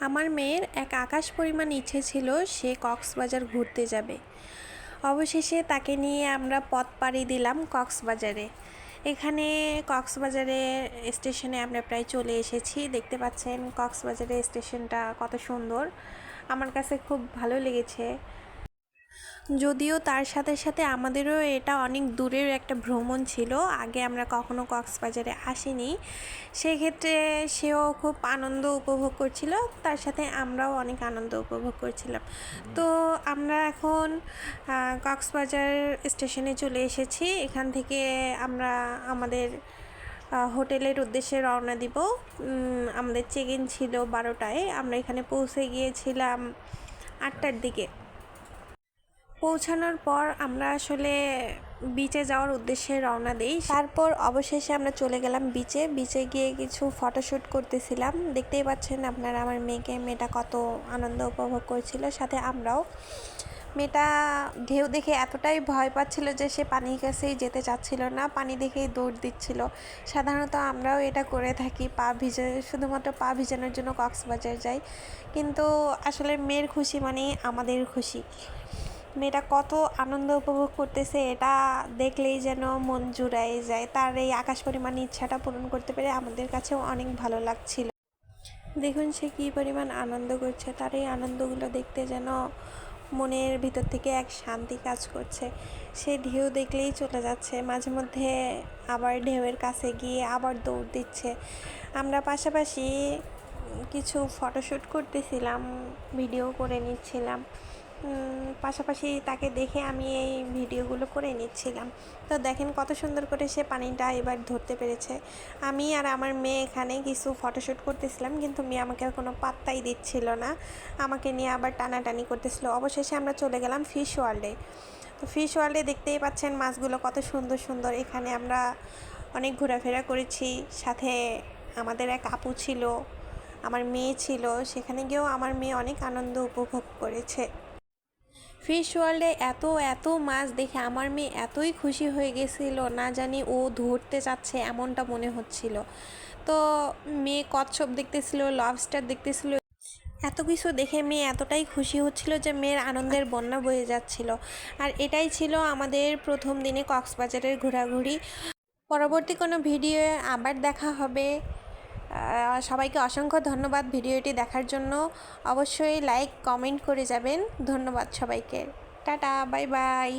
আমার মেয়ের এক আকাশ পরিমাণ ইচ্ছে ছিল সে কক্সবাজার ঘুরতে যাবে। অবশেষে তাকে নিয়ে আমরা পথ পাড়ি দিলাম কক্সবাজারে। এখানে কক্সবাজারে স্টেশনে আমরা প্রায় চলে এসেছি। দেখতে পাচ্ছেন কক্সবাজারের স্টেশনটা কত সুন্দর, আমার কাছে খুব ভালো লেগেছে। যদিও তার সাথে সাথে আমাদেরও এটা অনেক দূরের একটা ভ্রমণ ছিল, আগে আমরা কখনো কক্সবাজারে আসিনি। সেক্ষেত্রে সেও খুব আনন্দ উপভোগ করছিল, তার সাথে আমরাও অনেক আনন্দ উপভোগ করছিলাম। তো আমরা এখন কক্সবাজার স্টেশনে চলে এসেছি। এখান থেকে আমরা আমাদের হোটেলের উদ্দেশ্যে রওনা দিব। আমাদের চেক ইন ছিল 12টায়, আমরা এখানে পৌঁছে গিয়েছিলাম 8টার দিকে। পৌঁছানোর পর আমরা আসলে বিচে যাওয়ার উদ্দেশ্যে রওনা দিই। তারপর অবশেষে আমরা চলে গেলাম বিচে গিয়ে কিছু ফটোশ্যুট করতেছিলাম। দেখতেই পাচ্ছেন আপনারা আমার মেয়েটা কত আনন্দ উপভোগ করছিল, সাথে আমরাও। মেয়েটা ঢেউ দেখে এতটাই ভয় পাচ্ছিল যে সে পানির কাছেই যেতে চাচ্ছিল না, পানি দেখেই দৌড় দিচ্ছিল। সাধারণত আমরাও এটা করে থাকি, শুধুমাত্র পা ভিজানোর জন্য কক্সবাজার যাই, কিন্তু আসলে মেয়ের খুশি মানেই আমাদের খুশি। মেয়েটা কত আনন্দ উপভোগ করতেছে এটা দেখলেই যেন মন জুড়াই যায়। তার এই আকাশ পরিমাণ ইচ্ছাটা পূরণ করতে পেরে আমাদের কাছেও অনেক ভালো লাগছিল। দেখুন সে কী পরিমাণ আনন্দ করছে, তার এই আনন্দগুলো দেখতে যেন মনের ভিতর থেকে এক শান্তি কাজ করছে। সে ঢেউ দেখলেই চলে যাচ্ছে, মাঝে মধ্যে আবার ঢেউয়ের কাছে গিয়ে আবার দৌড় দিচ্ছে। আমরা পাশাপাশি কিছু ফটোশ্যুট করতেছিলাম, ভিডিও করে নিচ্ছিলাম। পাশাপাশি তাকে দেখে আমি এই ভিডিওগুলো করে নিচ্ছিলাম। তো দেখেন কত সুন্দর করে সে পানিটা এবার ধরতে পেরেছে। আমি আর আমার মেয়ে এখানে কিছু ফটোশ্যুট করতেছিলাম, কিন্তু মেয়ে আমাকে কোনো পাত্তাই দিচ্ছিল না, আমাকে নিয়ে আবার টানাটানি করতেছিল। অবশেষে আমরা চলে গেলাম ফিশ ওয়ার্ল্ডে। তো ফিশ ওয়ার্ল্ডে দেখতেই পাচ্ছেন মাছগুলো কত সুন্দর সুন্দর। এখানে আমরা অনেক ঘোরাফেরা করেছি, সাথে আমাদের এক আপু ছিল, আমার মেয়ে ছিল। সেখানে গিয়েও আমার মেয়ে অনেক আনন্দ উপভোগ করেছে। ফিশ ওয়ার্ল্ডে এত মাছ দেখে আমার মেয়ে এতই খুশি হয়ে গেছিল, না জানি ও ধরতে চাচ্ছে এমনটা মনে হচ্ছিল। তো মেয়ে কচ্ছপ দেখতেছিল, লবস্টার দেখতেছিল, এত কিছু দেখে মেয়ে এতটাই খুশি হচ্ছিল যে মেয়ের আনন্দের বন্যা বয়ে যাচ্ছিল। আর এটাই ছিল আমাদের প্রথম দিনে কক্সবাজারের ঘোরাঘুরি। পরবর্তী কোনো ভিডিওয়ে আবার দেখা হবে। সবাইকে অসংখ্য ধন্যবাদ ভিডিওটি দেখার জন্য। অবশ্যই লাইক কমেন্ট করে যাবেন। ধন্যবাদ সবাইকে। Tata, bye bye.